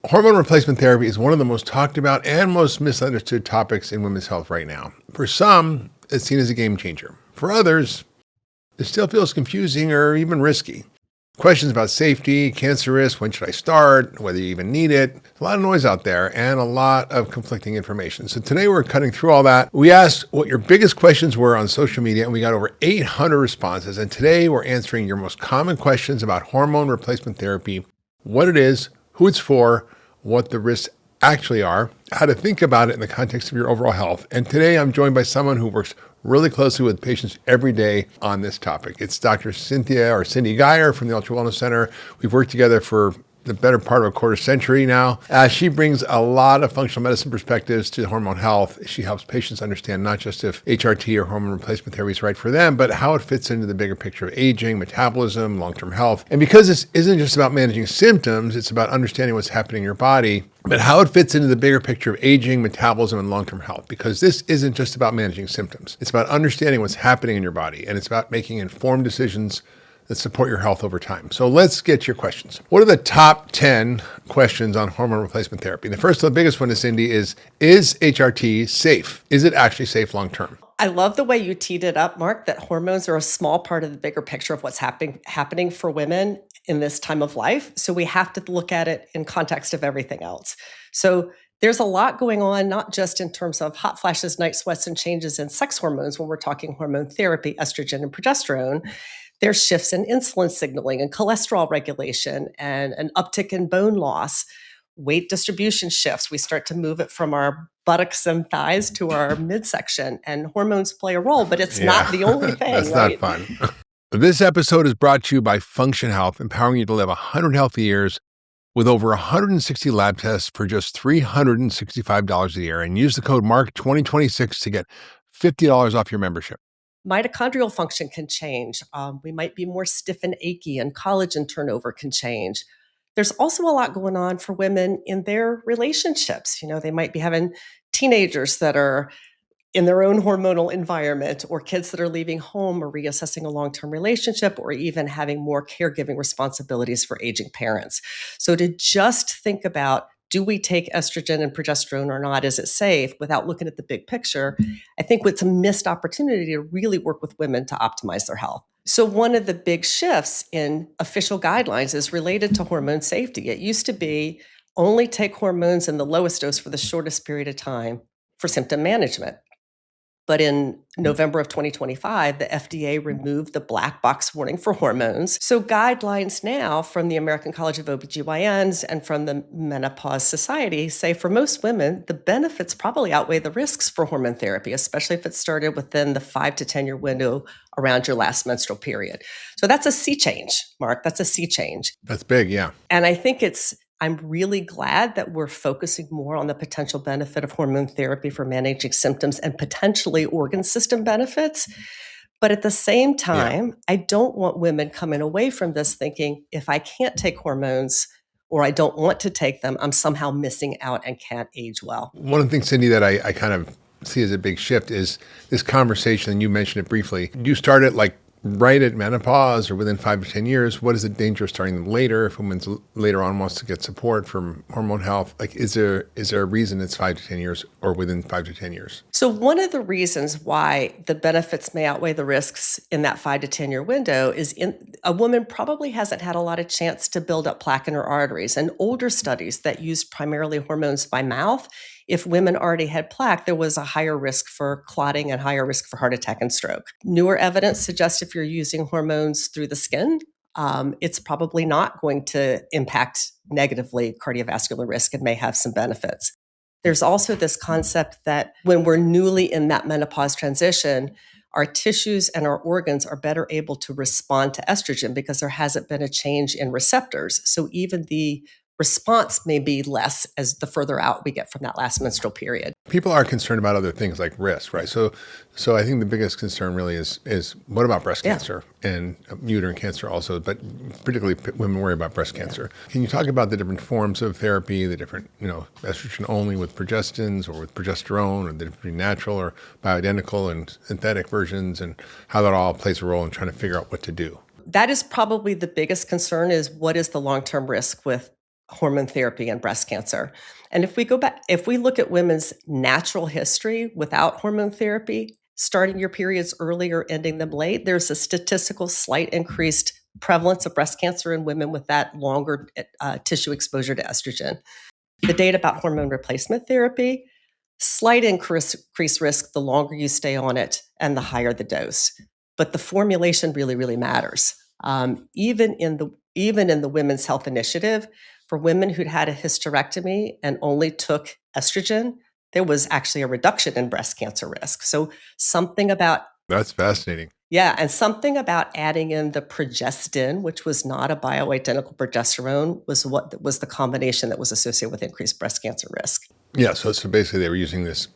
Hormone replacement therapy is one of the most talked about and most misunderstood topics in women's health right now. For some, it's seen as a game changer. For others, it still feels confusing or even risky. Questions about safety, cancer risk, when should I start, whether you even need it. A lot of noise out there and a lot of conflicting information. So today we're cutting through all that. We asked what your biggest questions were on social media and we got over 800 responses. And today we're answering your most common questions about hormone replacement therapy, what it is, who it's for, what the risks actually are, how to think about it in the context of your overall health. And today I'm joined by someone who works really closely with patients every day on this topic. It's Dr. Cynthia Geyer from the Ultra Wellness Center. We've worked together for the better part of a quarter century now. She brings a lot of functional medicine perspectives to hormone health. She helps patients understand not just if HRT or hormone replacement therapy is right for them, but how it fits into the bigger picture of aging, metabolism, long-term health. And because this isn't just about managing symptoms, it's about understanding what's happening in your body, but how it fits into the bigger picture of aging, metabolism, and long-term health. Because this isn't just about managing symptoms. It's about understanding what's happening in your body, and it's about making informed decisions that support your health over time. So let's get your questions. What are the top 10 questions on hormone replacement therapy? The first, the biggest one is, Cindy, is HRT safe? Is it actually safe long-term? I love the way you teed it up, Mark, that hormones are a small part of the bigger picture of what's happening for women in this time of life. So we have to look at it in context of everything else. So there's a lot going on, not just in terms of hot flashes, night sweats, and changes in sex hormones when we're talking hormone therapy, estrogen and progesterone. There's shifts in insulin signaling and cholesterol regulation and an uptick in bone loss, weight distribution shifts. We start to move it from our buttocks and thighs to our midsection, and hormones play a role, but it's not the only thing. That's right? not fun. This episode is brought to you by Function Health, empowering you to live 100 healthy years with over 160 lab tests for just $365 a year. And use the code MARK2026 to get $50 off your membership. Mitochondrial function can change. We might be more stiff and achy, and collagen turnover can change. There's also a lot going on for women in their relationships. They might be having teenagers that are in their own hormonal environment, or kids that are leaving home or reassessing a long-term relationship, or even having more caregiving responsibilities for aging parents. So to just think about, do we take estrogen and progesterone or not? Is it safe? Without looking at the big picture, I think it's a missed opportunity to really work with women to optimize their health. So one of the big shifts in official guidelines is related to hormone safety. It used to be only take hormones in the lowest dose for the shortest period of time for symptom management. But in November of 2025, the FDA removed the black box warning for hormones. So guidelines now from the American College of OBGYNs and from the Menopause Society say for most women, the benefits probably outweigh the risks for hormone therapy, especially if it started within the 5 to 10 year window around your last menstrual period. So that's a sea change, Mark. That's a sea change. That's big, yeah. And I think I'm really glad that we're focusing more on the potential benefit of hormone therapy for managing symptoms and potentially organ system benefits. But at the same time, I don't want women coming away from this thinking, if I can't take hormones or I don't want to take them, I'm somehow missing out and can't age well. One of the things, Cindy, that I kind of see as a big shift is this conversation, and you mentioned it briefly. You started like right at menopause or within 5 to 10 years. What is the danger of starting them later? If a woman later on wants to get support from hormone health, like is there a reason it's 5 to 10 years or within 5 to 10 years? So one of the reasons why the benefits may outweigh the risks in that 5 to 10 year window is a woman probably hasn't had a lot of chance to build up plaque in her arteries. And older studies that used primarily hormones by mouth, if women already had plaque, there was a higher risk for clotting and higher risk for heart attack and stroke. Newer evidence suggests if you're using hormones through the skin, it's probably not going to impact negatively cardiovascular risk and may have some benefits. There's also this concept that when we're newly in that menopause transition, our tissues and our organs are better able to respond to estrogen because there hasn't been a change in receptors. So even the response may be less as the further out we get from that last menstrual period. People are concerned about other things like risk, right? So I think the biggest concern really is what about breast cancer and uterine cancer also, but particularly women worry about breast cancer. Can you talk about the different forms of therapy, the different, estrogen only with progestins or with progesterone, or the difference between natural or bioidentical and synthetic versions, and how that all plays a role in trying to figure out what to do? That is probably the biggest concern, is what is the long-term risk with hormone therapy and breast cancer. And if we look at women's natural history without hormone therapy, starting your periods early or ending them late, there's a statistical slight increased prevalence of breast cancer in women with that longer tissue exposure to estrogen. The data about hormone replacement therapy, slight increased risk the longer you stay on it and the higher the dose. But the formulation really, really matters. Even in the Women's Health Initiative, for women who'd had a hysterectomy and only took estrogen, there was actually a reduction in breast cancer risk. So something about That's fascinating. yeah, and something about adding in the progestin, which was not a bioidentical progesterone, was what was the combination that was associated with increased breast cancer risk. Yeah, so basically they were using this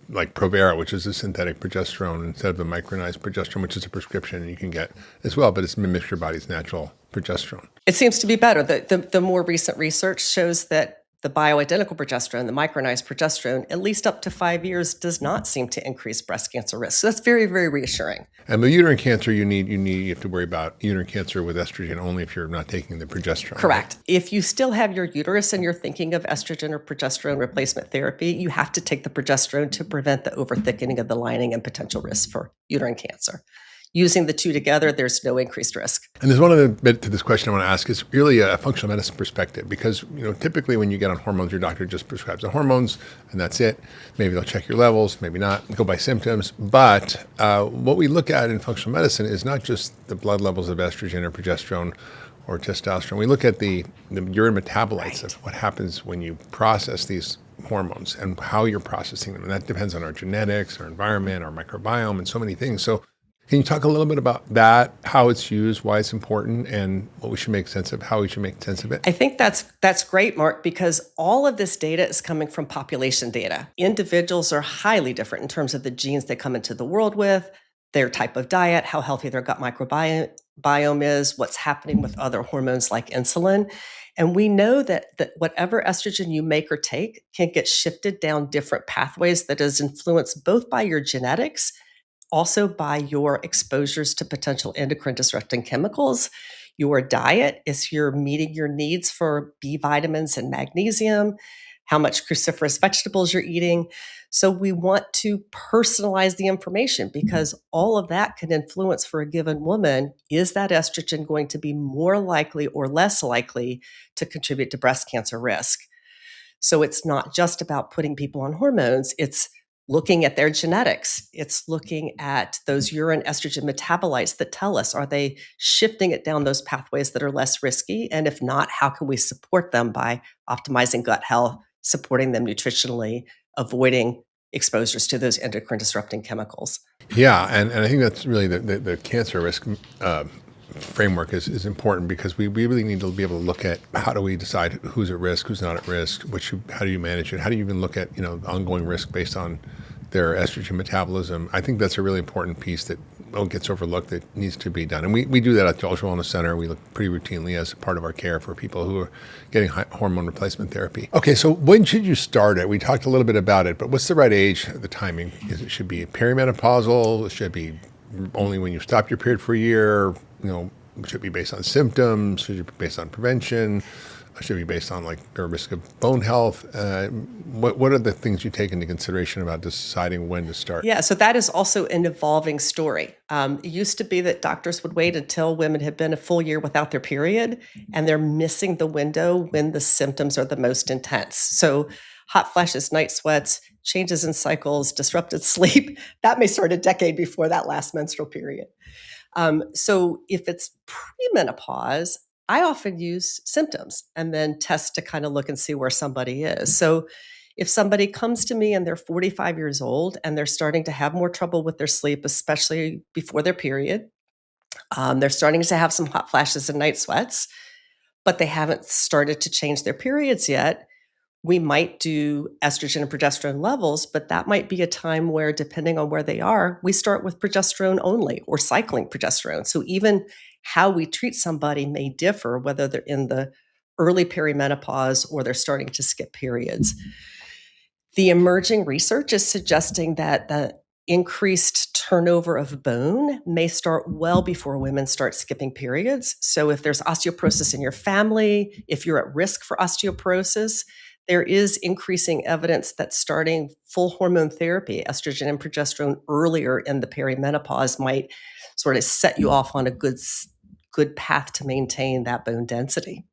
like Provera, which is a synthetic progesterone, instead of the micronized progesterone, which is a prescription you can get as well, but it's mimics your body's natural progesterone. It seems to be better. The more recent research shows that the bioidentical progesterone, the micronized progesterone, at least up to 5 years, does not seem to increase breast cancer risk. So that's very, very reassuring. And with uterine cancer, you have to worry about uterine cancer with estrogen only if you're not taking the progesterone. Correct. Right? If you still have your uterus and you're thinking of estrogen or progesterone replacement therapy, you have to take the progesterone to prevent the overthickening of the lining and potential risk for uterine cancer. Using the two together, there's no increased risk. And there's one other bit to this question I want to ask. It's really a functional medicine perspective, because typically when you get on hormones, your doctor just prescribes the hormones and that's it. Maybe they'll check your levels, maybe not, go by symptoms. But what we look at in functional medicine is not just the blood levels of estrogen or progesterone or testosterone. We look at the urine metabolites of what happens when you process these hormones and how you're processing them. And that depends on our genetics, our environment, our microbiome, and so many things. So can you talk a little bit about that, how it's used, why it's important, and what we should make sense of, how we should make sense of it? I think that's great, Mark, because all of this data is coming from population data. Individuals are highly different in terms of the genes they come into the world with, their type of diet, how healthy their gut microbiome is, what's happening with other hormones like insulin. And we know that whatever estrogen you make or take can get shifted down different pathways that is influenced both by your genetics, also by your exposures to potential endocrine disrupting chemicals. Your diet, is you're meeting your needs for B vitamins and magnesium, how much cruciferous vegetables you're eating. So we want to personalize the information, because all of that can influence for a given woman, is that estrogen going to be more likely or less likely to contribute to breast cancer risk? So it's not just about putting people on hormones, it's looking at their genetics. It's looking at those urine estrogen metabolites that tell us, are they shifting it down those pathways that are less risky? And if not, how can we support them by optimizing gut health, supporting them nutritionally, avoiding exposures to those endocrine disrupting chemicals? Yeah, and I think that's really the cancer risk framework is important, because we really need to be able to look at, how do we decide who's at risk, who's not at risk, how do you manage it, how do you even look at ongoing risk based on their estrogen metabolism. I think that's a really important piece that gets overlooked, that needs to be done. And we do that at the Ultra Wellness Center. We look pretty routinely as a part of our care for people who are getting hormone replacement therapy. Okay, so when should you start it? We talked a little bit about it, but what's the right age, the timing? It should be perimenopausal? It should be only when you stop your period for a year? Should it be based on symptoms? Should it be based on prevention? Should it be based on a risk of bone health? What are the things you take into consideration about deciding when to start? Yeah, so that is also an evolving story. It used to be that doctors would wait until women had been a full year without their period, and they're missing the window when the symptoms are the most intense. So hot flashes, night sweats, changes in cycles, disrupted sleep, that may start a decade before that last menstrual period. So if it's premenopause, I often use symptoms and then test to kind of look and see where somebody is. So if somebody comes to me and they're 45 years old and they're starting to have more trouble with their sleep, especially before their period, they're starting to have some hot flashes and night sweats, but they haven't started to change their periods yet, we might do estrogen and progesterone levels, but that might be a time where, depending on where they are, we start with progesterone only or cycling progesterone. So even how we treat somebody may differ, whether they're in the early perimenopause or they're starting to skip periods. The emerging research is suggesting that the increased turnover of bone may start well before women start skipping periods. So if there's osteoporosis in your family, if you're at risk for osteoporosis, there is increasing evidence that starting full hormone therapy, estrogen and progesterone, earlier in the perimenopause might sort of set you off on a good path to maintain that bone density.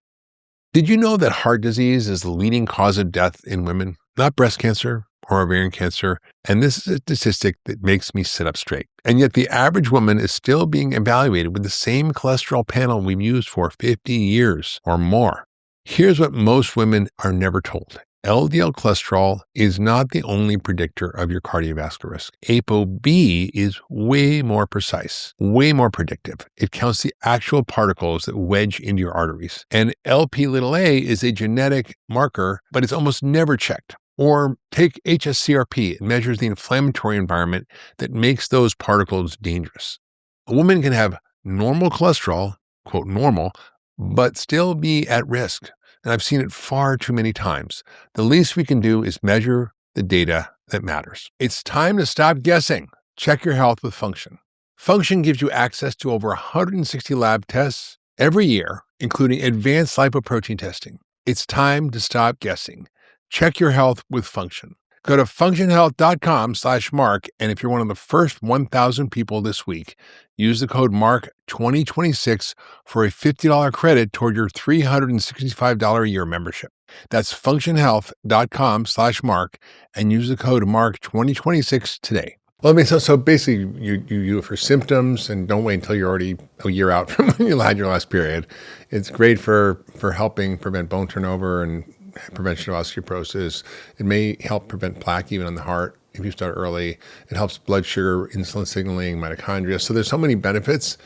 Did you know that heart disease is the leading cause of death in women? Not breast cancer or ovarian cancer. And this is a statistic that makes me sit up straight. And yet the average woman is still being evaluated with the same cholesterol panel we've used for 50 years or more. Here's what most women are never told. LDL cholesterol is not the only predictor of your cardiovascular risk. ApoB is way more precise, way more predictive. It counts the actual particles that wedge into your arteries. And Lp(a) is a genetic marker, but it's almost never checked. Or take HSCRP. It measures the inflammatory environment that makes those particles dangerous. A woman can have normal cholesterol, quote normal, but still be at risk. And I've seen it far too many times. The least we can do is measure the data that matters. It's time to stop guessing. Check your health with Function. Function gives you access to over 160 lab tests every year, including advanced lipoprotein testing. It's time to stop guessing. Check your health with Function. Go to functionhealth.com/Mark, and if you're one of the first 1,000 people this week, use the code MARK2026 for a $50 credit toward your $365 a year membership. That's functionhealth.com/Mark, and use the code MARK2026 today. Well, I mean, so basically, you do it for symptoms, and don't wait until you're already a year out from when you had your last period. It's great for helping prevent bone turnover and prevention of osteoporosis. It may help prevent plaque even on the heart if you start early. It helps blood sugar, insulin signaling, mitochondria. So there's so many benefits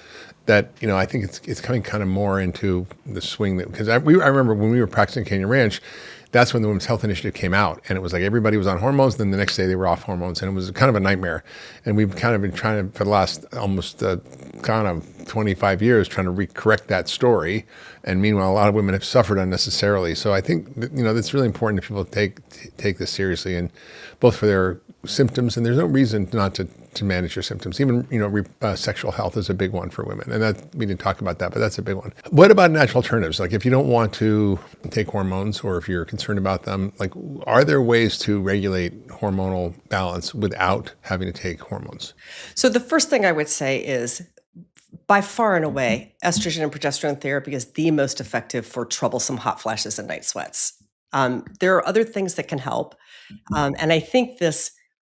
that, I think it's coming kind of more into the swing that, because I remember when we were practicing Canyon Ranch, that's when the Women's Health Initiative came out, and it was like everybody was on hormones. Then the next day they were off hormones, and it was kind of a nightmare. And we've kind of been trying to, for the last almost kind of 25 years, trying to correct that story. And meanwhile, a lot of women have suffered unnecessarily. So I think that's really important that people take this seriously, and both for their symptoms, and there's no reason not to manage your symptoms. Even sexual health is a big one for women, and that we didn't talk about that, but that's a big one. What about natural alternatives? Like if you don't want to take hormones, or if you're concerned about them, like are there ways to regulate hormonal balance without having to take hormones? So the first thing I would say is, by far and away, estrogen and progesterone therapy is the most effective for troublesome hot flashes and night sweats. There are other things that can help, and I think this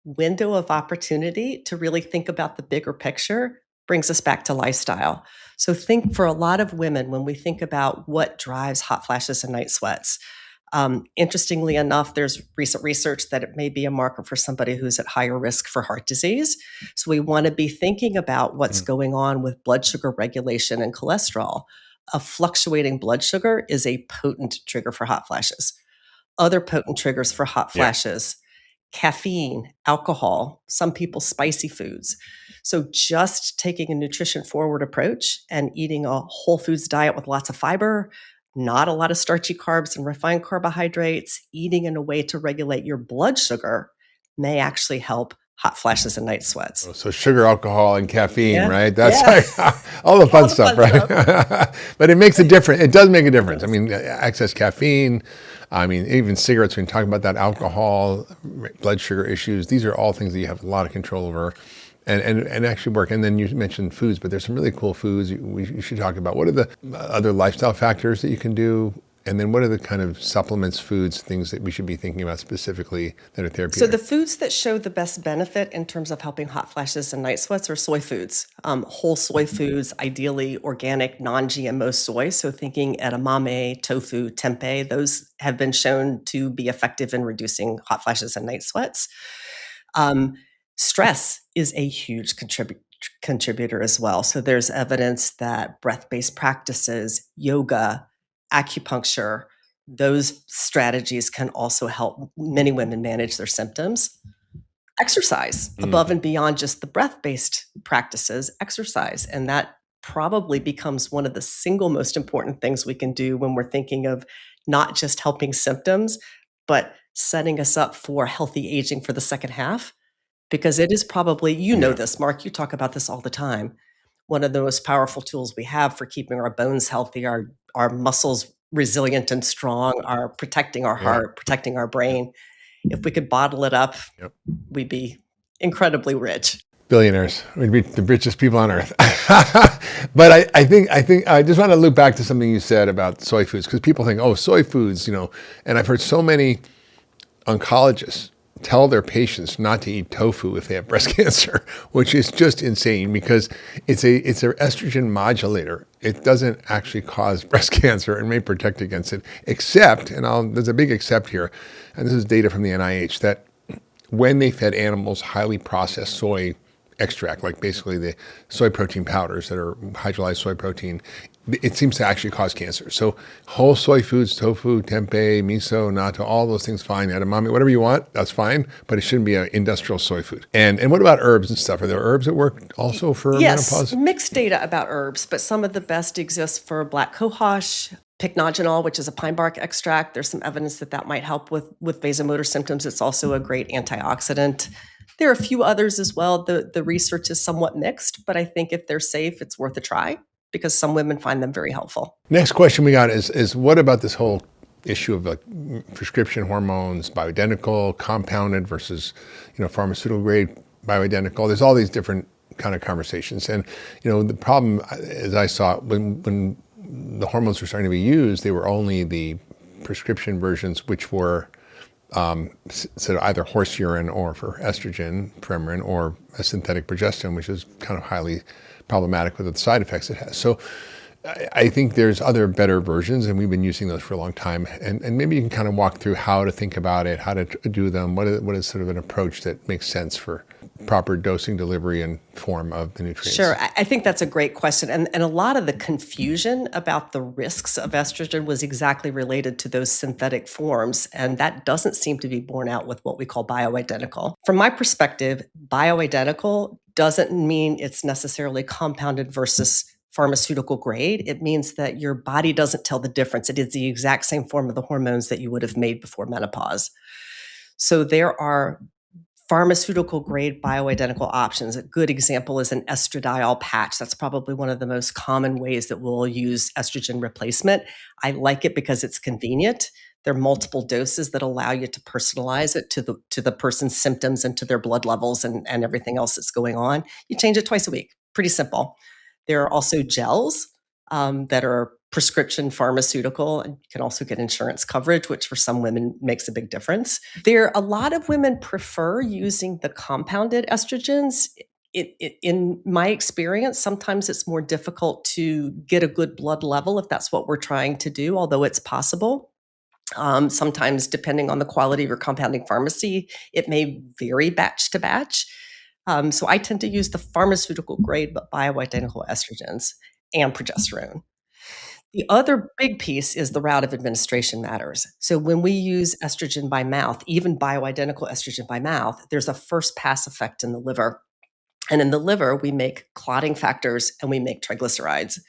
window of opportunity to really think about the bigger picture brings us back to lifestyle. So think for a lot of women, when we think about what drives hot flashes and night sweats, interestingly enough, there's recent research that it may be a marker for somebody who's at higher risk for heart disease. So we want to be thinking about what's going on with blood sugar regulation and cholesterol. A fluctuating blood sugar is a potent trigger for hot flashes. Other potent triggers for hot flashes: caffeine, alcohol, some people spicy foods. So just taking a nutrition forward approach and eating a whole foods diet with lots of fiber, not a lot of starchy carbs and refined carbohydrates, eating in a way to regulate your blood sugar may actually help hot flashes and night sweats. So sugar, alcohol, and caffeine, right? Yeah. That's like all the fun stuff, right? But it makes a difference. It does make a difference. I mean, excess caffeine, even cigarettes, when you talk about that, alcohol, blood sugar issues, these are all things that you have a lot of control over and actually work. And then you mentioned foods, but there's some really cool foods you should talk about. What are the other lifestyle factors that you can do? And then what are the kind of supplements, foods, things that we should be thinking about specifically that are therapeutic? So the foods that show the best benefit in terms of helping hot flashes and night sweats are soy foods, whole soy foods, ideally organic, non-GMO soy. So thinking edamame, tofu, tempeh, those have been shown to be effective in reducing hot flashes and night sweats. Stress is a huge contributor as well. So there's evidence that breath-based practices, yoga, acupuncture, those strategies can also help many women manage their symptoms. Exercise, above and beyond just the breath-based practices, exercise. And that probably becomes one of the single most important things we can do when we're thinking of not just helping symptoms, but setting us up for healthy aging for the second half. because it is probably, you know Yeah. this, Mark, you talk about this all the time. One of the most powerful tools we have for keeping our bones healthy, our muscles resilient and strong, are protecting our Yeah. heart, protecting our Yep. brain. If we could bottle it up, Yep. we'd be incredibly rich. Billionaires. We'd be the richest people on earth. But I think I just want to loop back to something you said about soy foods, because people think, oh, soy foods, and I've heard so many oncologists tell their patients not to eat tofu if they have breast cancer, which is just insane because it's an estrogen modulator. It doesn't actually cause breast cancer and may protect against it, except, and there's a big except here, and this is data from the NIH, that when they fed animals highly processed soy extract, like basically the soy protein powders that are hydrolyzed soy protein, it seems to actually cause cancer. So whole soy foods, tofu, tempeh, miso, natto, all those things, fine. Edamame, whatever you want, that's fine, but it shouldn't be an industrial soy food. And what about herbs and stuff? Are there herbs that work also for Yes, menopause? mixed data about herbs, but some of the best exist for black cohosh, pycnogenol, which is a pine bark extract. There's some evidence that that might help with vasomotor symptoms. It's also a great antioxidant. There are a few others as well. The research is somewhat mixed, but I think if they're safe, it's worth a try because some women find them very helpful. Next question we got is what about this whole issue of like prescription hormones, bioidentical, compounded versus, pharmaceutical grade bioidentical? There's all these different kind of conversations. And, the problem, as I saw it, when the hormones were starting to be used, they were only the prescription versions, which were so either horse urine or for estrogen, Premarin, or a synthetic progesterone, which is kind of highly problematic with the side effects it has. So I think there's other better versions, and we've been using those for a long time. And maybe you can kind of walk through how to think about it, how to do them, what is sort of an approach that makes sense for proper dosing, delivery, and form of the nutrients. Sure. I think that's a great question. And a lot of the confusion about the risks of estrogen was exactly related to those synthetic forms. And that doesn't seem to be borne out with what we call bioidentical. From my perspective, bioidentical doesn't mean it's necessarily compounded versus pharmaceutical grade. It means that your body doesn't tell the difference. It is the exact same form of the hormones that you would have made before menopause. So there are pharmaceutical grade bioidentical options. A good example is an estradiol patch. That's probably one of the most common ways that we'll use estrogen replacement. I like it because it's convenient. There are multiple doses that allow you to personalize it to the person's symptoms and to their blood levels and everything else that's going on. You change it twice a week. Pretty simple. There are also gels that are prescription pharmaceutical, and you can also get insurance coverage, which for some women makes a big difference. A lot of women prefer using the compounded estrogens. In my experience, sometimes it's more difficult to get a good blood level if that's what we're trying to do, although it's possible. Sometimes, depending on the quality of your compounding pharmacy, it may vary batch to batch. So I tend to use the pharmaceutical grade but bioidentical estrogens and progesterone. The other big piece is the route of administration matters. So when we use estrogen by mouth, even bioidentical estrogen by mouth, there's a first pass effect in the liver. And in the liver, we make clotting factors and we make triglycerides.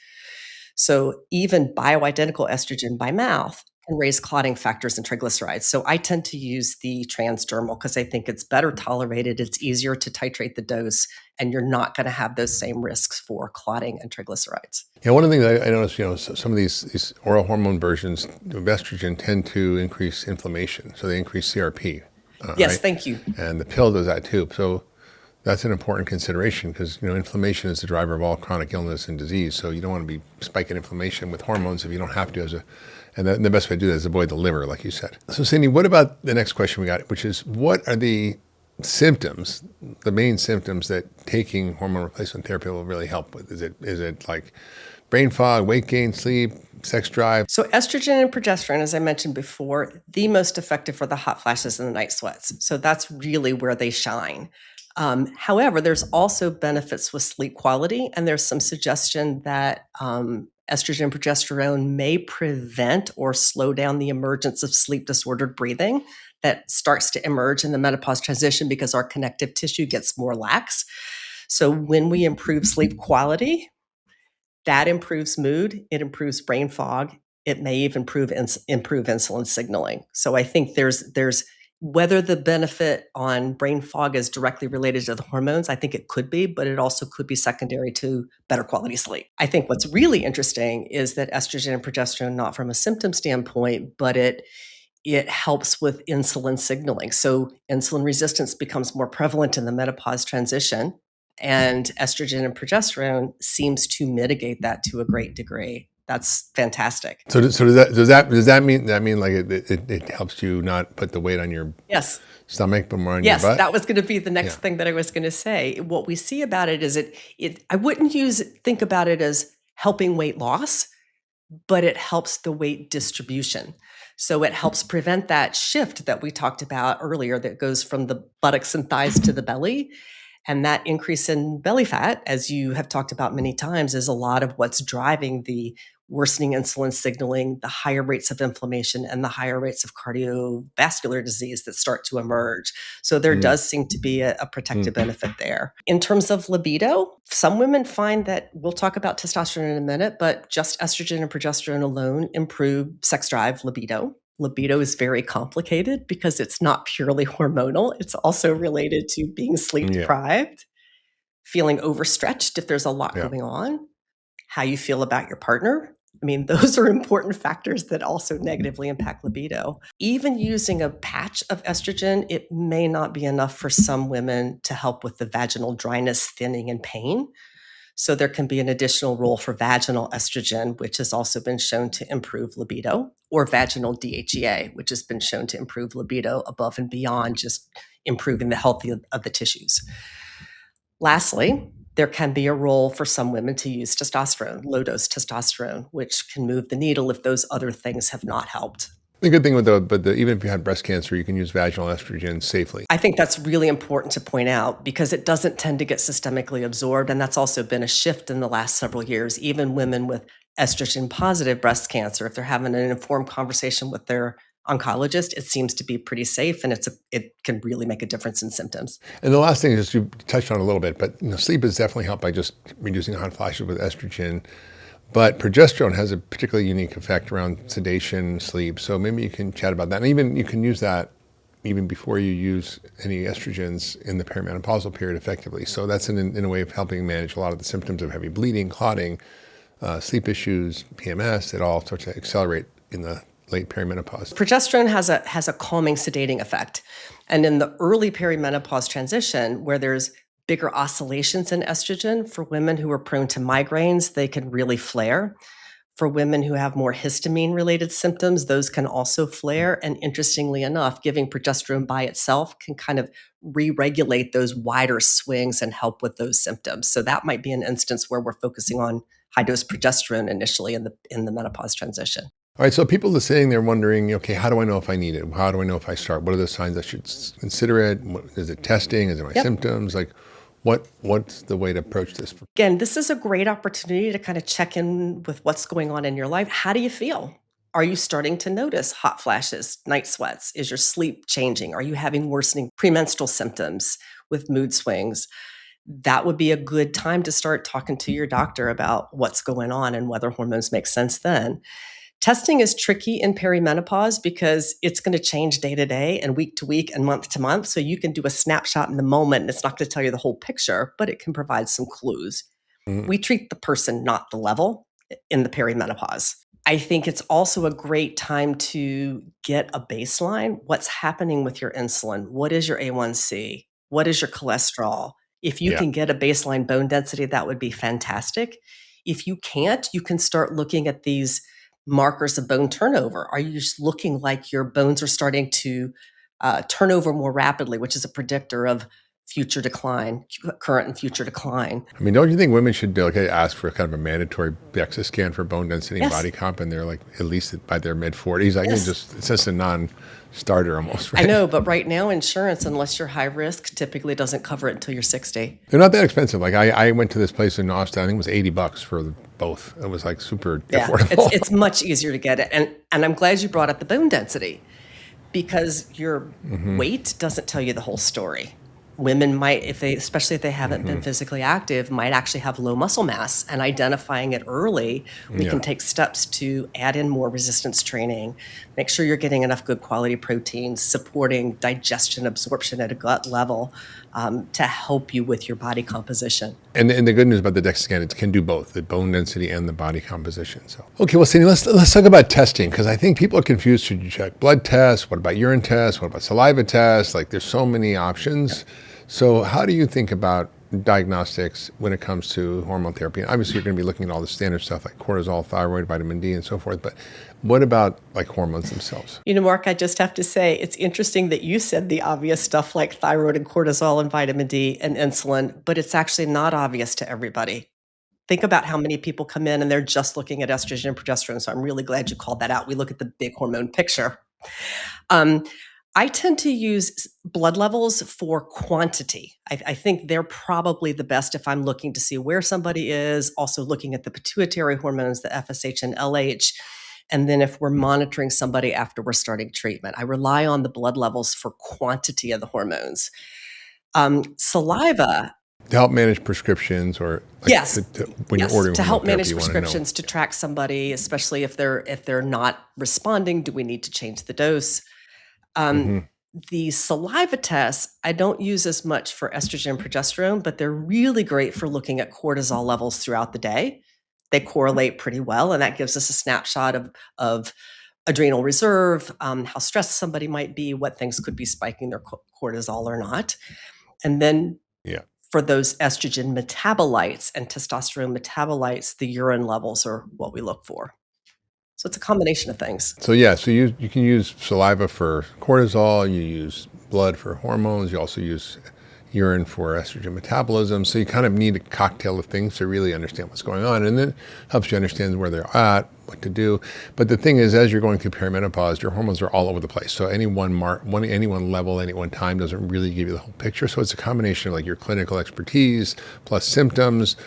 So even bioidentical estrogen by mouth can raise clotting factors and triglycerides. So I tend to use the transdermal because I think it's better tolerated, it's easier to titrate the dose, and you're not going to have those same risks for clotting and triglycerides. Yeah, one of the things I noticed, some of these oral hormone versions of estrogen tend to increase inflammation, so they increase CRP. Yes, right? thank you. And the pill does that too. So that's an important consideration because inflammation is the driver of all chronic illness and disease. So you don't want to be spiking inflammation with hormones if you don't have to. And the best way to do that is avoid the liver, like you said. So Cindy, what about the next question we got, which is what are the symptoms, the main symptoms that taking hormone replacement therapy will really help with? Is it like brain fog, weight gain, sleep, sex drive? So estrogen and progesterone, as I mentioned before, the most effective for the hot flashes and the night sweats. So that's really where they shine. However, there's also benefits with sleep quality, and there's some suggestion that estrogen and progesterone may prevent or slow down the emergence of sleep disordered breathing that starts to emerge in the menopause transition because our connective tissue gets more lax. So when we improve sleep quality, that improves mood, it improves brain fog, it may even improve insulin signaling. So I think there's Whether the benefit on brain fog is directly related to the hormones, I think it could be, but it also could be secondary to better quality sleep. I think what's really interesting is that estrogen and progesterone, not from a symptom standpoint, but it helps with insulin signaling. So insulin resistance becomes more prevalent in the menopause transition, and estrogen and progesterone seems to mitigate that to a great degree. That's fantastic. So does that mean like it helps you not put the weight on your Yes. stomach but more on your Yes, butt? that was gonna be the next Yeah. thing that I was gonna say. What we see about it is I wouldn't think about it as helping weight loss, but it helps the weight distribution. So it helps prevent that shift that we talked about earlier that goes from the buttocks and thighs to the belly. And that increase in belly fat, as you have talked about many times, is a lot of what's driving the worsening insulin signaling, the higher rates of inflammation, and the higher rates of cardiovascular disease that start to emerge. So there Mm, does seem to be a protective mm. benefit there. In terms of libido, some women find that, we'll talk about testosterone in a minute, but just estrogen and progesterone alone improve sex drive, libido. Libido is very complicated because it's not purely hormonal. It's also related to being sleep Yeah. deprived, feeling overstretched if there's a lot Yeah. going on, how you feel about your partner. I mean, those are important factors that also negatively impact libido. Even using a patch of estrogen, it may not be enough for some women to help with the vaginal dryness, thinning, and pain. So there can be an additional role for vaginal estrogen, which has also been shown to improve libido, or vaginal DHEA, which has been shown to improve libido above and beyond just improving the health of the tissues. Lastly, there can be a role for some women to use testosterone, low dose testosterone, which can move the needle if those other things have not helped. The good thing with even if you had breast cancer, you can use vaginal estrogen safely. I think that's really important to point out because it doesn't tend to get systemically absorbed. And that's also been a shift in the last several years. Even women with estrogen positive breast cancer, if they're having an informed conversation with their oncologist, it seems to be pretty safe and it can really make a difference in symptoms. And the last thing is you touched on a little bit, but sleep is definitely helped by just reducing hot flashes with estrogen. But progesterone has a particularly unique effect around sedation, sleep. So maybe you can chat about that. And even you can use that even before you use any estrogens in the perimenopausal period effectively. So that's in a way of helping manage a lot of the symptoms of heavy bleeding, clotting, sleep issues, PMS. It all starts to accelerate in the late perimenopause. Progesterone has a calming, sedating effect. And in the early perimenopause transition, where there's bigger oscillations in estrogen, for women who are prone to migraines, they can really flare. For women who have more histamine-related symptoms, those can also flare. And interestingly enough, giving progesterone by itself can kind of re-regulate those wider swings and help with those symptoms. So that might be an instance where we're focusing on high-dose progesterone initially in the menopause transition. All right, so people are sitting there wondering, okay, how do I know if I need it? How do I know if I start? What are the signs I should consider it? Is it testing? Is it my symptoms? Like, what's the way to approach this? Again, this is a great opportunity to kind of check in with what's going on in your life. How do you feel? Are you starting to notice hot flashes, night sweats? Is your sleep changing? Are you having worsening premenstrual symptoms with mood swings? That would be a good time to start talking to your doctor about what's going on and whether hormones make sense then. Testing is tricky in perimenopause because it's going to change day to day and week to week and month to month. So you can do a snapshot in the moment and it's not going to tell you the whole picture, but it can provide some clues. Mhm. We treat the person, not the level, in the perimenopause. I think it's also a great time to get a baseline. What's happening with your insulin? What is your A1C? What is your cholesterol? If you Yeah. can get a baseline bone density, that would be fantastic. If you can't, you can start looking at these markers of bone turnover. Are you just looking like your bones are starting to turn over more rapidly, which is a predictor of future decline, current and future decline? I mean, don't you think women should ask for kind of a mandatory DEXA scan for bone density and Yes. body comp, and they're like at least by their mid 40s? I can Yes. it's just a non-starter almost, I right? know, but right now, insurance, unless you're high risk, typically doesn't cover it until you're 60. They're not that expensive. Like I went to this place in Austin. I think it was $80 for both. It was like super Yeah, affordable. it's much easier to get it. And I'm glad you brought up the bone density because your weight doesn't tell you the whole story. Women might, especially if they haven't been physically active, might actually have low muscle mass, and identifying it early, we can Yeah. take steps to add in more resistance training, make sure you're getting enough good quality proteins, supporting digestion, absorption at a gut level, to help you with your body composition. And the good news about the DEXA scan, it can do both, the bone density and the body composition. So, okay, well, Cindy, let's talk about testing, because I think people are confused. Should you check blood tests? What about urine tests? What about saliva tests? Like, there's so many options. So how do you think about diagnostics when it comes to hormone therapy? And obviously, you're going to be looking at all the standard stuff like cortisol, thyroid, vitamin D, and so forth. But what about like hormones themselves? Mark, I just have to say, it's interesting that you said the obvious stuff like thyroid and cortisol and vitamin D and insulin, but it's actually not obvious to everybody. Think about how many people come in and they're just looking at estrogen and progesterone. So I'm really glad you called that out. We look at the big hormone picture. I tend to use blood levels for quantity. I think they're probably the best if I'm looking to see where somebody is, also looking at the pituitary hormones, the FSH and LH, and then if we're monitoring somebody after we're starting treatment. I rely on the blood levels for quantity of the hormones. Saliva. To help manage prescriptions, or like Yes. when Yes, you're ordering to help hormone therapy, manage you want to know. prescriptions, to track somebody, especially if they're not responding, do we need to change the dose? The saliva tests, I don't use as much for estrogen and progesterone, but they're really great for looking at cortisol levels throughout the day. They correlate pretty well, and that gives us a snapshot of adrenal reserve, how stressed somebody might be, what things could be spiking their cortisol or not. And then Yeah. for those estrogen metabolites and testosterone metabolites, the urine levels are what we look for. So it's a combination of things. So yeah, so you can use saliva for cortisol, you use blood for hormones, you also use urine for estrogen metabolism. So you kind of need a cocktail of things to really understand what's going on, and then helps you understand where they're at, what to do. But the thing is, as you're going through perimenopause, your hormones are all over the place. So any one level, any one time doesn't really give you the whole picture. So it's a combination of like your clinical expertise plus symptoms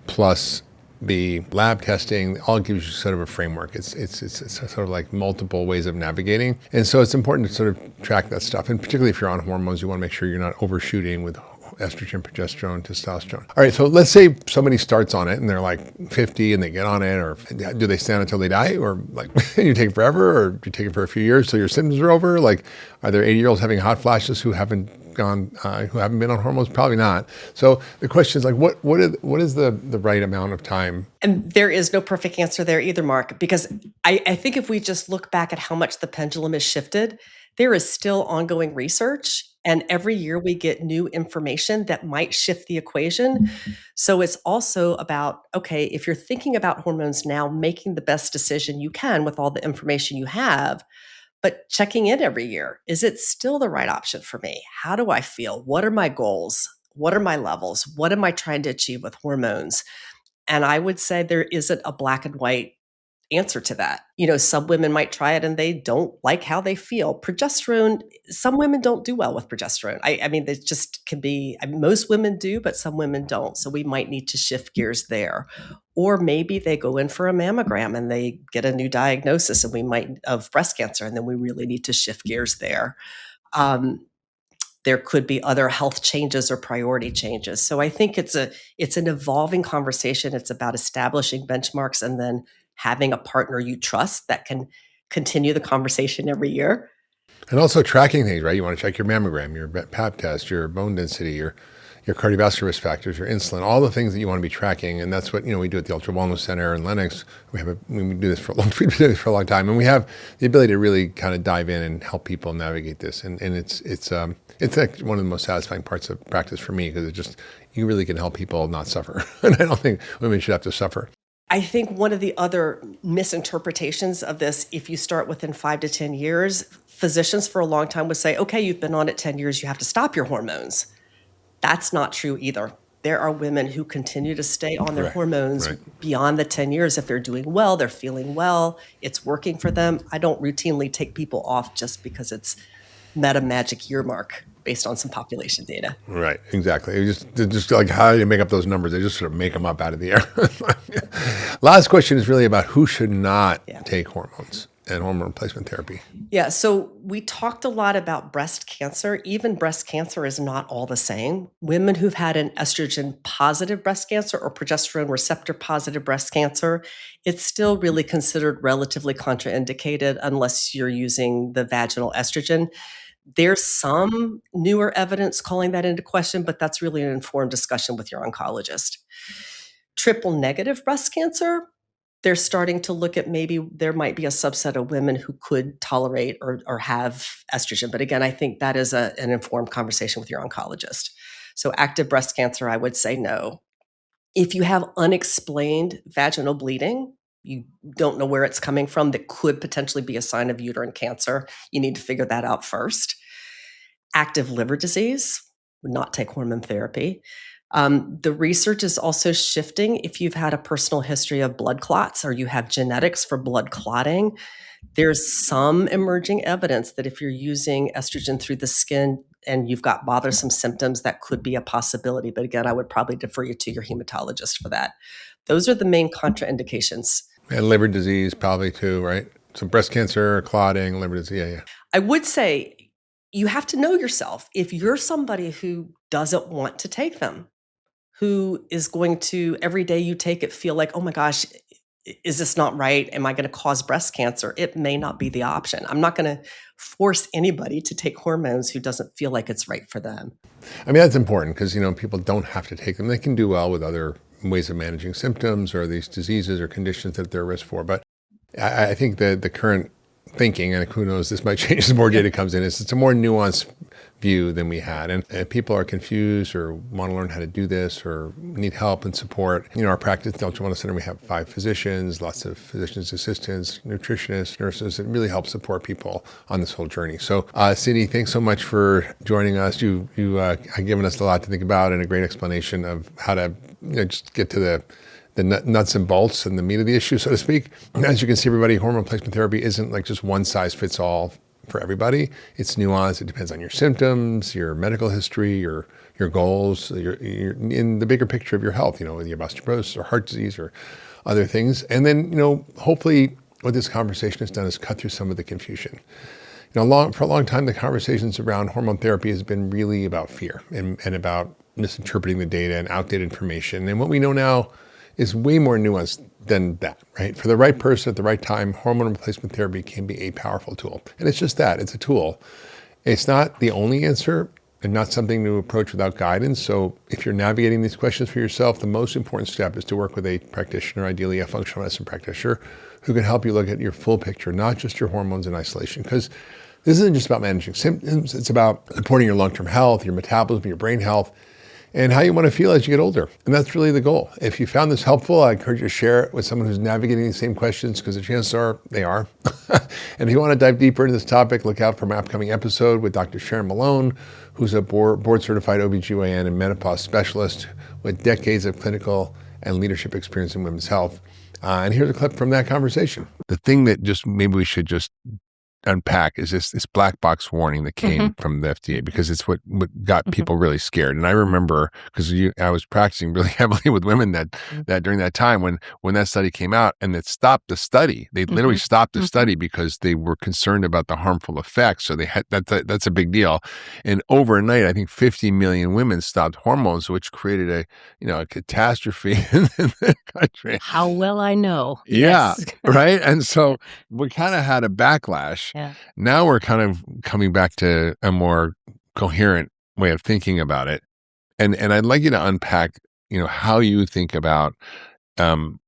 plus the lab testing, all gives you sort of a framework. It's sort of like multiple ways of navigating. And so it's important to sort of track that stuff. And particularly if you're on hormones, you want to make sure you're not overshooting with estrogen, progesterone, testosterone. All right, so let's say somebody starts on it and they're like 50 and they get on it, or do they stay on it until they die? Or like you take it forever, or do you take it for a few years till your symptoms are over? Like, are there 80-year-olds having hot flashes who haven't been on hormones? Probably not. So the question is like, what is the right amount of time? And there is no perfect answer there either, Mark, because I think if we just look back at how much the pendulum has shifted, there is still ongoing research. And every year we get new information that might shift the equation. So it's also about, okay, if you're thinking about hormones now, making the best decision you can with all the information you have, but checking in every year. Is it still the right option for me? How do I feel? What are my goals? What are my levels? What am I trying to achieve with hormones? And I would say there isn't a black and white answer to that. Some women might try it and they don't like how they feel. Progesterone, some women don't do well with progesterone. I mean, it just can be, most women do, but some women don't. So we might need to shift gears there. Or maybe they go in for a mammogram and they get a new diagnosis of breast cancer, and then we really need to shift gears there. There could be other health changes or priority changes. So I think it's an evolving conversation. It's about establishing benchmarks and then having a partner you trust that can continue the conversation every year. And also tracking things, right? You want to check your mammogram, your Pap test, your bone density, your cardiovascular risk factors, your insulin, all the things that you want to be tracking. And that's what, we do at the Ultra Wellness Center in Lennox. We do this for a long time. And we have the ability to really kind of dive in and help people navigate this. And it's like one of the most satisfying parts of practice for me, because you really can help people not suffer. And I don't think women should have to suffer. I think one of the other misinterpretations of this, if you start within 5 to 10 years, physicians for a long time would say, okay, you've been on it 10 years, you have to stop your hormones. That's not true either. There are women who continue to stay on their hormones beyond the 10 years. If they're doing well, they're feeling well, it's working for them. I don't routinely take people off just because it's met a magic year mark based on some population data. Right, exactly. Just like how do you make up those numbers? They just sort of make them up out of the air. Last question is really about who should not take hormones. and hormone replacement therapy? Yeah, so we talked a lot about breast cancer. Even breast cancer is not all the same. Women who've had an estrogen positive breast cancer or progesterone receptor positive breast cancer, it's still really considered relatively contraindicated unless you're using the vaginal estrogen. There's some newer evidence calling that into question, but that's really an informed discussion with your oncologist. Triple negative breast cancer, they're starting to look at maybe there might be a subset of women who could tolerate or have estrogen. But again, I think that is an informed conversation with your oncologist. So active breast cancer, I would say no. If you have unexplained vaginal bleeding, you don't know where it's coming from, that could potentially be a sign of uterine cancer. You need to figure that out first. Active liver disease, would not take hormone therapy. The research is also shifting. If you've had a personal history of blood clots or you have genetics for blood clotting, there's some emerging evidence that if you're using estrogen through the skin and you've got bothersome symptoms, that could be a possibility. But again, I would probably defer you to your hematologist for that. Those are the main contraindications. And liver disease probably too, right? So breast cancer, clotting, liver disease, yeah. I would say you have to know yourself. If you're somebody who doesn't want to take them, who is going to, every day you take it, feel like, oh my gosh, is this not right? Am I going to cause breast cancer? It may not be the option. I'm not going to force anybody to take hormones who doesn't feel like it's right for them. I mean, that's important because, people don't have to take them. They can do well with other ways of managing symptoms or these diseases or conditions that they're at risk for. But I think that the current thinking, and who knows, this might change as more data comes in, it's a more nuanced view than we had. And if people are confused or want to learn how to do this or need help and support, our practice at the Ultra Wellness Center, we have 5 physicians, lots of physicians' assistants, nutritionists, nurses. It really helps support people on this whole journey. So, Cindy, thanks so much for joining us. You have given us a lot to think about and a great explanation of how to just get to the nuts and bolts and the meat of the issue, so to speak. As you can see, everybody, hormone replacement therapy isn't like just one size fits all for everybody. It's nuanced. It depends on your symptoms, your medical history, your goals, your in the bigger picture of your health, whether you have osteoporosis or heart disease or other things. And then, hopefully what this conversation has done is cut through some of the confusion. For a long time, the conversations around hormone therapy has been really about fear and about misinterpreting the data and outdated information. And what we know now is way more nuanced than that, right? For the right person at the right time, hormone replacement therapy can be a powerful tool. And it's just that, it's a tool. It's not the only answer and not something to approach without guidance. So if you're navigating these questions for yourself, the most important step is to work with a practitioner, ideally a functional medicine practitioner, who can help you look at your full picture, not just your hormones in isolation. Because this isn't just about managing symptoms, it's about supporting your long-term health, your metabolism, your brain health, and how you want to feel as you get older. And that's really the goal. If you found this helpful, I encourage you to share it with someone who's navigating these same questions, because the chances are they are. And if you want to dive deeper into this topic, look out for my upcoming episode with Dr. Sharon Malone, who's a board-certified OBGYN and menopause specialist with decades of clinical and leadership experience in women's health. And here's a clip from that conversation. The thing that just maybe we should just unpack is this black box warning that came from the FDA, because it's what got people really scared. And I remember, because I was practicing really heavily with women that during that time when that study came out, and it stopped the study. They literally stopped the study because they were concerned about the harmful effects. So they had that's a big deal. And overnight, I think 50 million women stopped hormones, which created a catastrophe in the country. How well I know. Yeah, Yes. right. And so we kind of had a backlash. Yeah. Now we're kind of coming back to a more coherent way of thinking about it. And I'd like you to unpack, how you think about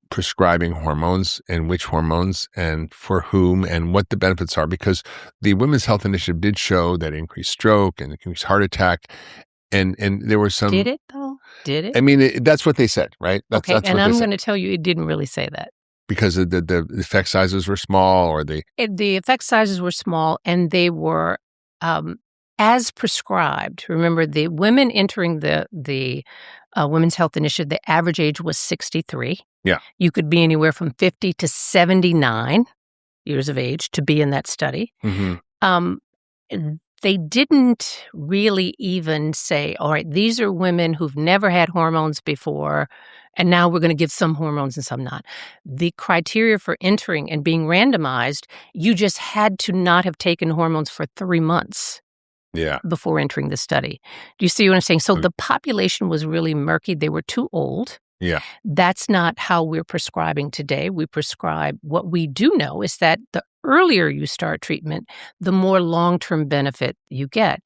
prescribing hormones and which hormones and for whom and what the benefits are, because the Women's Health Initiative did show that increased stroke and increased heart attack. And there were some. Did it though? Did it? I mean, that's what they said, right? That's and I'm going to tell you, it didn't really say that. Because the effect sizes were small, or the effect sizes were small, and they were as prescribed. Remember, the women entering the Women's Health Initiative, the average age was 63. Yeah, you could be anywhere from 50 to 79 years of age to be in that study. they didn't really even say, all right, these are women who've never had hormones before, and now we're going to give some hormones and some not. The criteria for entering and being randomized, you just had to not have taken hormones for 3 months before entering the study. Do you see what I'm saying? So the population was really murky. They were too old. Yeah. That's not how we're prescribing today. We prescribe, what we do know is that the earlier you start treatment, the more long-term benefit you get.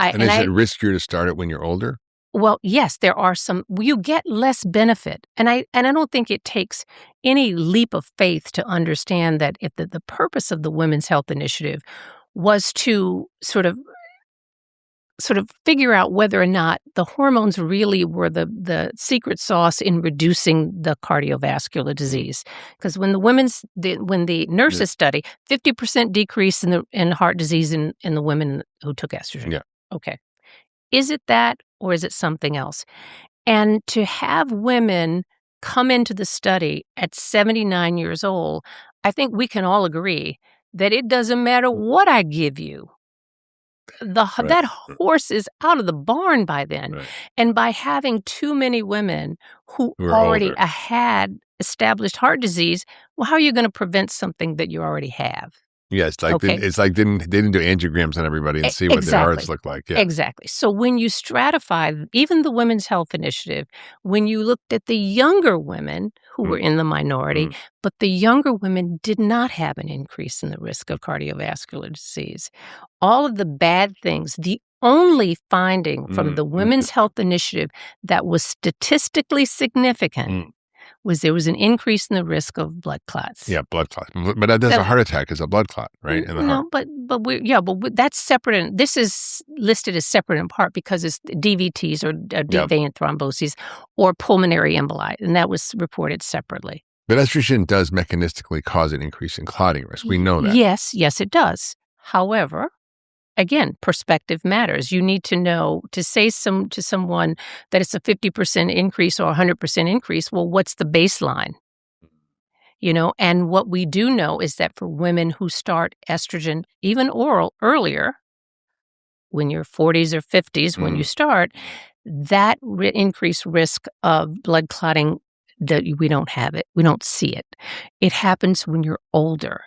And is it riskier to start it when you're older? Well, yes, there are some. You get less benefit. And I don't think it takes any leap of faith to understand that if the purpose of the Women's Health Initiative was to sort of figure out whether or not the hormones really were the secret sauce in reducing the cardiovascular disease. Because when the nurses study, 50% decrease in heart disease in the women who took estrogen. Yeah. Okay. Is it that, or is it something else? And to have women come into the study at 79 years old, I think we can all agree that it doesn't matter what I give you. That horse is out of the barn by then. Right. And by having too many women who already older. had established heart disease, well, how are you going to prevent something that you already have? Yeah, it's like they didn't do angiograms on everybody and see what their hearts look like. Yeah. Exactly. So when you stratify, even the Women's Health Initiative, when you looked at the younger women who were in the minority, but the younger women did not have an increase in the risk of cardiovascular disease. All of the bad things, the only finding from the Women's Health Initiative that was statistically significant was there was an increase in the risk of blood clots. Yeah, blood clot. But that's a heart attack is a blood clot, right? In the heart. But that's separate. And this is listed as separate in part because it's DVTs or deep vein thromboses or pulmonary emboli, and that was reported separately. But estrogen does mechanistically cause an increase in clotting risk. We know that. Yes, it does. However, again, perspective matters. You need to know, to say to someone that it's a 50% increase or 100% increase, well, what's the baseline? And what we do know is that for women who start estrogen, even oral, earlier, when you're 40s or 50s, when you start, that increased risk of blood clotting, that we don't have it. We don't see it. It happens when you're older.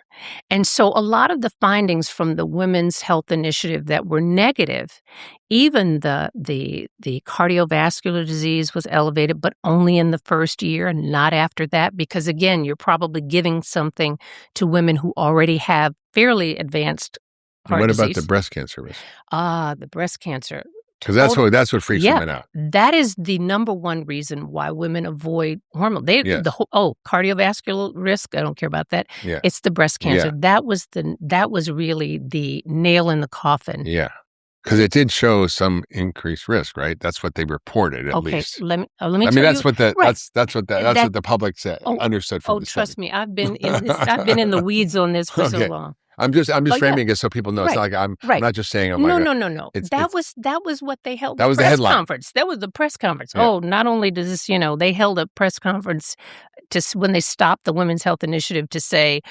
And so a lot of the findings from the Women's Health Initiative that were negative, even the cardiovascular disease was elevated, but only in the first year and not after that, because again, you're probably giving something to women who already have fairly advanced heart disease. What about the breast cancer risk? The breast cancer. Because that's what freaks women out. That is the number one reason why women avoid hormone. Cardiovascular risk. I don't care about that. Yeah. It's the breast cancer. Yeah. That was really the nail in the coffin. Yeah, because it did show some increased risk, right? That's what they reported at least. Let me. I mean, that's what the public said. Understood from the trust study. me, I've been in the weeds on this for so long. I'm just framing it so people know. It's not like I'm not just saying. No. That was what they held. That was the headline. Conference. That was the press conference. Yeah. Not only does this, they held a press conference when they stopped the Women's Health Initiative to say,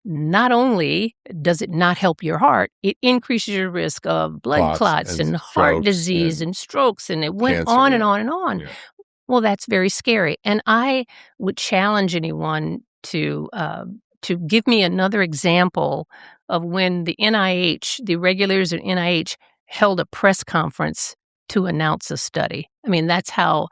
not only does it not help your heart, it increases your risk of blood clots and heart disease and strokes, and it went on and on and on. Yeah. Well, that's very scary, and I would challenge anyone to give me another example of when the NIH, the regulators at NIH, held a press conference to announce a study. I mean, that's how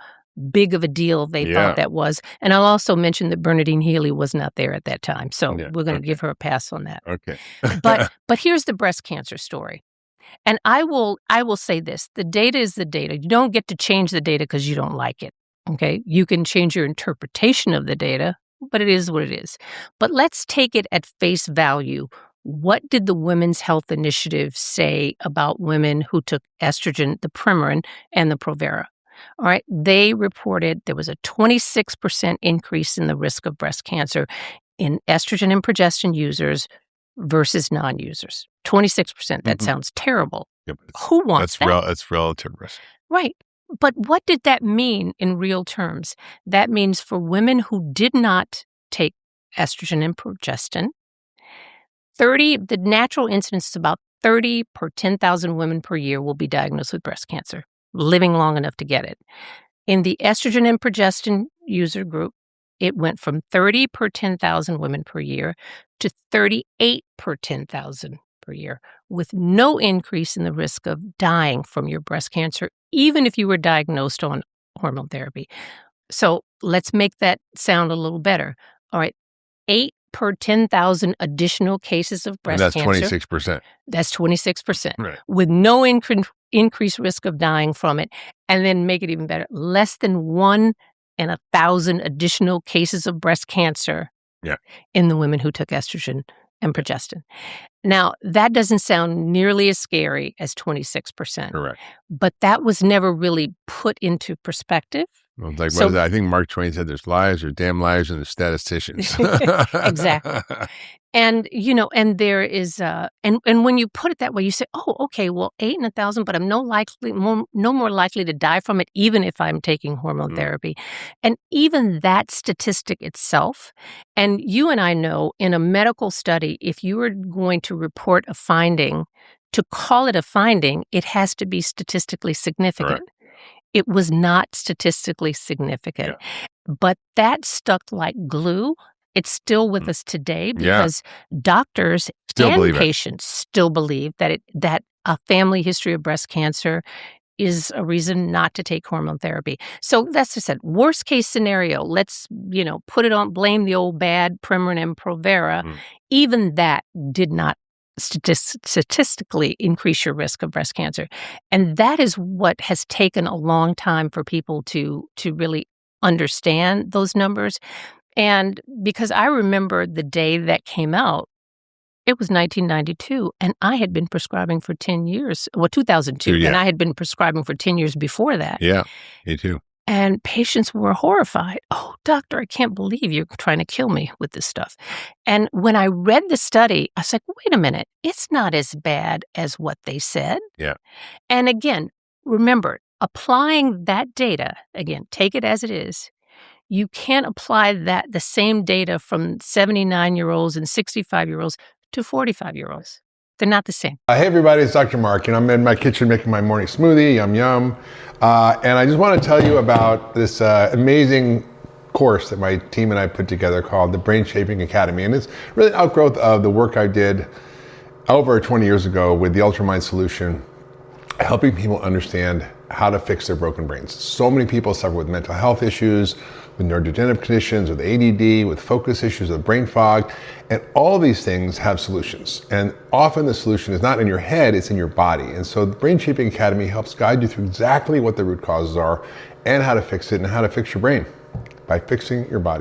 big of a deal they thought that was. And I'll also mention that Bernadine Healy was not there at that time. So we're going to give her a pass on that. Okay. But here's the breast cancer story. And I will say this. The data is the data. You don't get to change the data because you don't like it. Okay? You can change your interpretation of the data, but it is what it is. But let's take it at face value. What did the Women's Health Initiative say about women who took estrogen, the Premarin, and the Provera? All right, they reported there was a 26% increase in the risk of breast cancer in estrogen and progestin users versus non-users. 26%. That sounds terrible. Yep. Who wants that? That's relative risk. Right. But what did that mean in real terms? That means for women who did not take estrogen and progestin, the natural incidence is about 30 per 10,000 women per year will be diagnosed with breast cancer, living long enough to get it. In the estrogen and progestin user group, it went from 30 per 10,000 women per year to 38 per 10,000 per year, with no increase in the risk of dying from your breast cancer, even if you were diagnosed on hormone therapy. So let's make that sound a little better. All right, 8 per 10,000 additional cases of breast And that's cancer. 26%. That's 26%, Right. with no increased risk of dying from it. And then make it even better, less than 1 in 1,000 additional cases of breast cancer in the women who took estrogen and progestin. Now, that doesn't sound nearly as scary as 26%. Correct. But that was never really put into perspective. Well, like, what is that? I think Mark Twain said there's liars, there's damn liars, and there's statisticians. Exactly. And, and there is, and when you put it that way, you say, oh, okay, well, 8 in 1,000, but I'm no more likely to die from it, even if I'm taking hormone therapy. And even that statistic itself, and you and I know in a medical study, if you are going to report a finding, to call it a finding, it has to be statistically significant. Right. It was not statistically significant, but that stuck like glue. It's still with us today because doctors and patients still believe that that a family history of breast cancer is a reason not to take hormone therapy. So that's just it. Worst case scenario, let's, put it on, blame the old bad Premarin and Provera. Even that did not statistically increase your risk of breast cancer. And that is what has taken a long time for people to really understand those numbers. And because I remember the day that came out, it was 1992, and I had been prescribing for 10 years. Well, 2002, and I had been prescribing for 10 years before that. Yeah, me too. And patients were horrified. Oh, doctor, I can't believe you're trying to kill me with this stuff. And when I read the study, I was like, wait a minute, it's not as bad as what they said. Yeah. And again, remember, applying that data, again, take it as it is. You can't apply the same data from 79-year-olds and 65-year-olds to 45-year-olds. They're not the same. Hey everybody, it's Dr. Mark, and I'm in my kitchen making my morning smoothie, yum yum. And I just want to tell you about this amazing course that my team and I put together called the Brain Shaping Academy. And it's really an outgrowth of the work I did over 20 years ago with the Ultramind solution, helping people understand how to fix their broken brains. So many people suffer with mental health issues, with neurodegenerative conditions, with ADD, with focus issues, with brain fog, and all these things have solutions. And often the solution is not in your head, it's in your body. And so the Brain Shaping Academy helps guide you through exactly what the root causes are and how to fix it and how to fix your brain by fixing your body